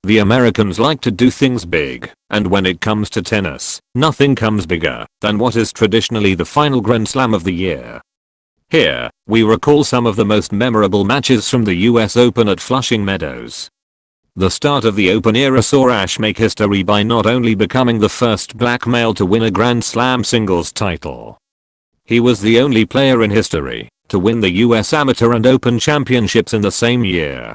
The Americans like to do things big, and when it comes to tennis, nothing comes bigger than what is traditionally the final Grand Slam of the year. Here, we recall some of the most memorable matches from the US Open at Flushing Meadows. The start of the Open era saw Ashe make history by not only becoming the first black male to win a Grand Slam singles title. He was the only player in history to win the US Amateur and Open championships in the same year.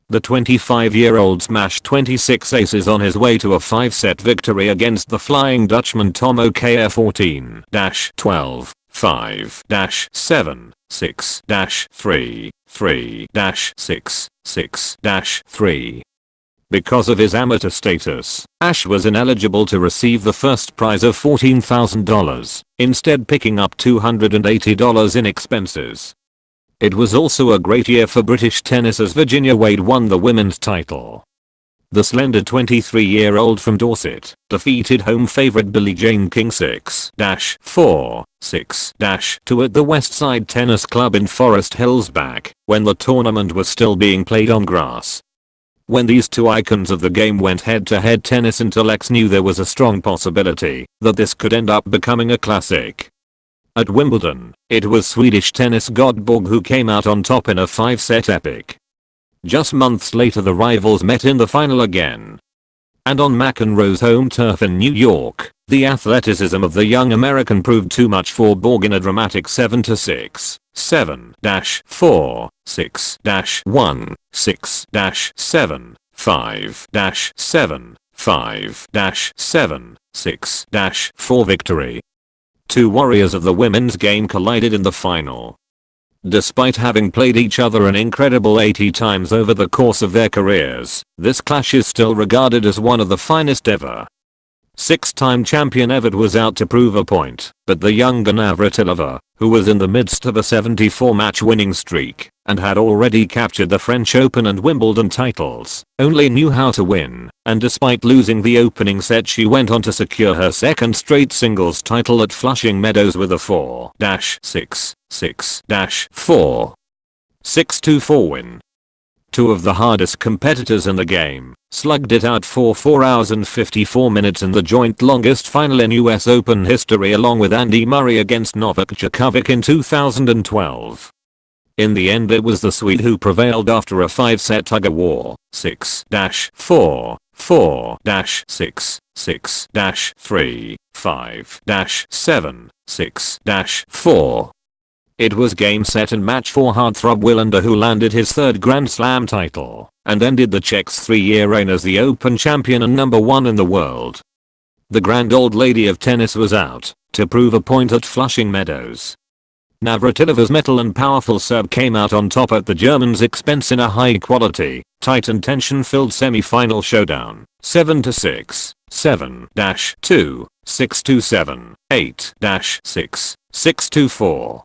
The 25-year-old smashed 26 aces on his way to a 5-set victory against the Flying Dutchman Tom O'Kaya 14-12, 5-7, 6-3, 3-6, 6-3. Because of his amateur status, Ashe was ineligible to receive the first prize of $14,000, instead picking up $280 in expenses. It was also a great year for British tennis as Virginia Wade won the women's title. The slender 23-year-old from Dorset defeated home favorite Billie Jean King 6-4, 6-2 at the Westside Tennis Club in Forest Hills back when the tournament was still being played on grass. When these two icons of the game went head-to-head, tennis intellects knew there was a strong possibility that this could end up becoming a classic. At Wimbledon, it was Swedish tennis god Borg who came out on top in a 5-set epic. Just months later the rivals met in the final again. And on McEnroe's home turf in New York, the athleticism of the young American proved too much for Borg in a dramatic 7-6, 7-4, 6-1, 6-7, 5-7, 5-7, 6-4 victory. Two warriors of the women's game collided in the final. Despite having played each other an incredible 80 times over the course of their careers, this clash is still regarded as one of the finest ever. 6-time champion Evert was out to prove a point, but the younger Navratilova, who was in the midst of a 74-match winning streak and had already captured the French Open and Wimbledon titles, only knew how to win, and despite losing the opening set she went on to secure her second straight singles title at Flushing Meadows with a 4-6, 6-4, 6-4 win. Two of the hardest competitors in the game slugged it out for 4 hours and 54 minutes in the joint longest final in US Open history, along with Andy Murray against Novak Djokovic in 2012. In the end it was the Swede who prevailed after a 5-set tug-of-war, 6-4, 4-6, 6-3, 5-7, 6-4. It was game set and match for heartthrob Wilander, who landed his third Grand Slam title and ended the Czech's 3-year reign as the Open champion and number 1 in the world. The grand old lady of tennis was out to prove a point at Flushing Meadows. Navratilova's metal and powerful serve came out on top at the German's expense in a high-quality, tight and tension-filled semi-final showdown, 7-6, 7-2, 6-7, 8-6, 6-4.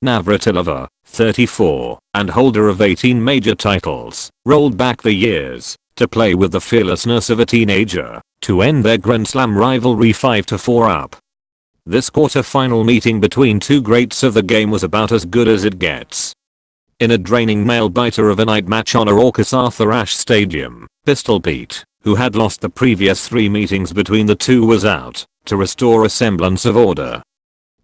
Navratilova, 34, and holder of 18 major titles, rolled back the years to play with the fearlessness of a teenager to end their Grand Slam rivalry 5-4 up. This quarter-final meeting between two greats of the game was about as good as it gets. In a draining nail-biter of a night match on a raucous Arthur Ashe Stadium, Pistol Pete, who had lost the previous 3 meetings between the two, was out to restore a semblance of order.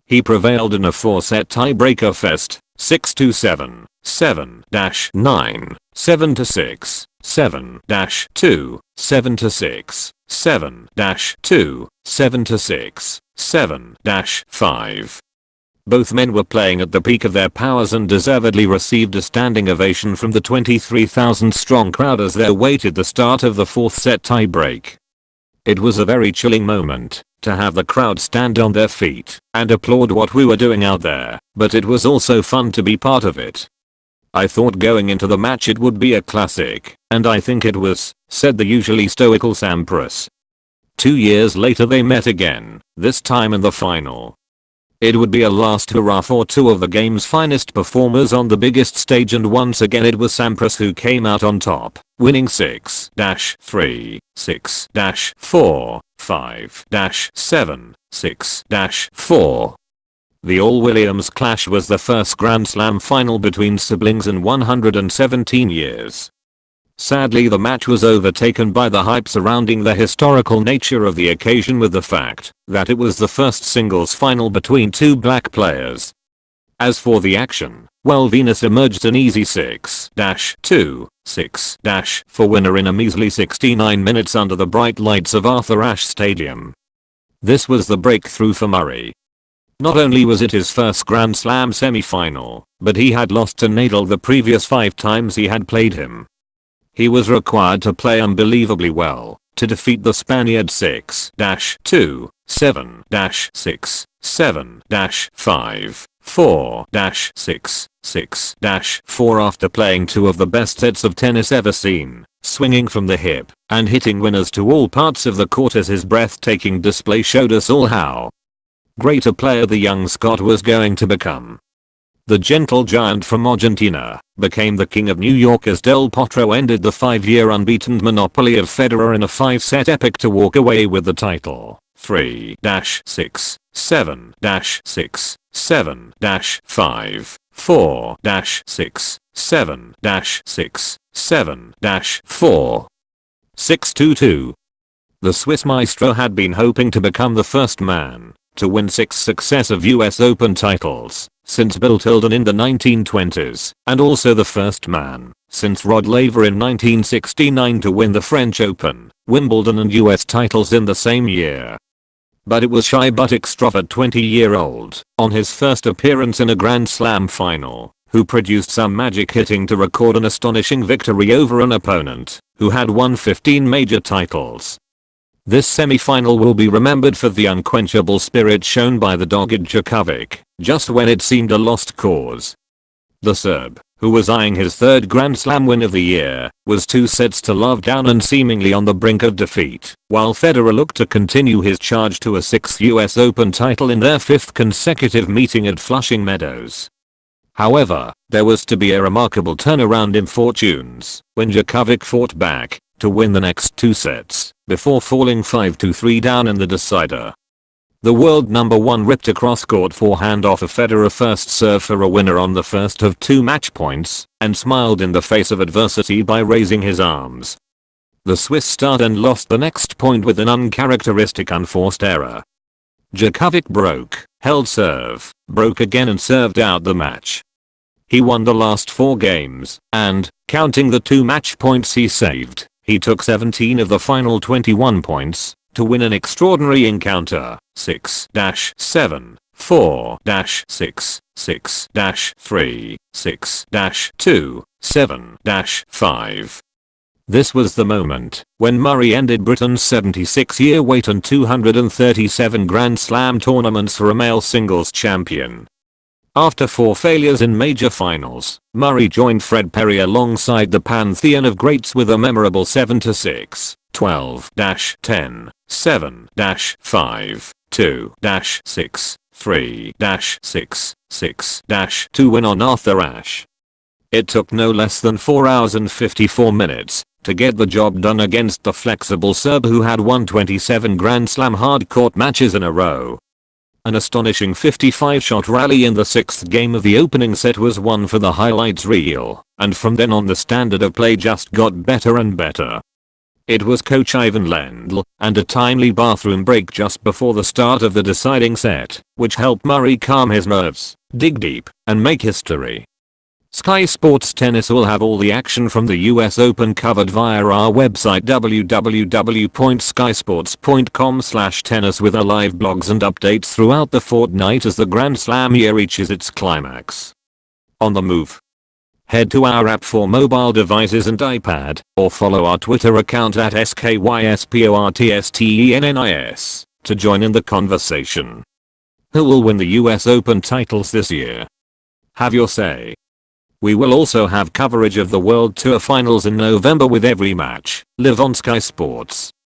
He prevailed in a 4-set tiebreaker fest, 6-7, 7-9, 7-6, 7-2, 7-6, 7-2, 7-6, 7-5. Both men were playing at the peak of their powers and deservedly received a standing ovation from the 23,000-strong crowd as they awaited the start of the 4th set tiebreak. It was a very chilling moment to have the crowd stand on their feet and applaud what we were doing out there, but it was also fun to be part of it. I thought going into the match it would be a classic, and I think it was, said the usually stoical Sampras. 2 years later they met again, this time in the final. It would be a last hurrah for two of the game's finest performers on the biggest stage, and once again it was Sampras who came out on top, winning 6-3, 6-4, 5-7, 6-4. The All-Williams clash was the first Grand Slam final between siblings in 117 years. Sadly, the match was overtaken by the hype surrounding the historical nature of the occasion, with the fact that it was the first singles final between two black players. As for the action, well, Venus emerged an easy 6-2, 6- for winner in a measly 69 minutes under the bright lights of Arthur Ashe Stadium. This was the breakthrough for Murray. Not only was it his first Grand Slam semi-final, but he had lost to Nadal the previous 5 times he had played him. He was required to play unbelievably well to defeat the Spaniard 6-2, 7-6, 7-5, 4-6, 6-4 after playing 2 of the best sets of tennis ever seen, swinging from the hip and hitting winners to all parts of the court as his breathtaking display showed us all how great a player the young Scot was going to become. The gentle giant from Argentina became the king of New York as Del Potro ended the 5-year unbeaten monopoly of Federer in a 5-set epic to walk away with the title. 3-6, 7-6, 7-5, 4-6, 7-6, 7-4. 6-2-2. The Swiss maestro had been hoping to become the first man to win 6 successive US Open titles since Bill Tilden in the 1920s, and also the first man since Rod Laver in 1969 to win the French Open, Wimbledon and US titles in the same year. But it was shy but extrovert 20-year-old, on his first appearance in a Grand Slam final, who produced some magic hitting to record an astonishing victory over an opponent who had won 15 major titles. This semi-final will be remembered for the unquenchable spirit shown by the dogged Djokovic, just when it seemed a lost cause. The Serb, who was eyeing his 3rd Grand Slam win of the year, was 2 sets to love down and seemingly on the brink of defeat, while Federer looked to continue his charge to a 6th US Open title in their 5th consecutive meeting at Flushing Meadows. However, there was to be a remarkable turnaround in fortunes when Djokovic fought back to win the next 2 sets before falling 5-3 down in the decider. The world number 1 ripped a cross-court forehand off a Federer first serve for a winner on the first of 2 match points and smiled in the face of adversity by raising his arms. The Swiss started and lost the next point with an uncharacteristic unforced error. Djokovic broke, held serve, broke again and served out the match. He won the last 4 games, and, counting the 2 match points he saved, he took 17 of the final 21 points to win an extraordinary encounter, 6-7, 4-6, 6-3, 6-2, 7-5. This was the moment when Murray ended Britain's 76-year wait and 237 Grand Slam tournaments for a male singles champion. After 4 failures in major finals, Murray joined Fred Perry alongside the pantheon of greats with a memorable 7-6, 12-10, 7-5, 2-6, 3-6, 6-2 win on Arthur Ashe. It took no less than 4 hours and 54 minutes to get the job done against the flexible Serb who had won 27 Grand Slam hard-court matches in a row. An astonishing 55-shot rally in the 6th game of the opening set was one for the highlights reel, and from then on the standard of play just got better and better. It was coach Ivan Lendl and a timely bathroom break just before the start of the deciding set, which helped Murray calm his nerves, dig deep, and make history. Sky Sports Tennis will have all the action from the US Open covered via our website www.skysports.com/tennis with our live blogs and updates throughout the fortnight as the Grand Slam year reaches its climax. On the move. Head to our app for mobile devices and iPad, or follow our Twitter account at SKYSPORTSTENNIS to join in the conversation. Who will win the US Open titles this year? Have your say. We will also have coverage of the World Tour Finals in November with every match live on Sky Sports.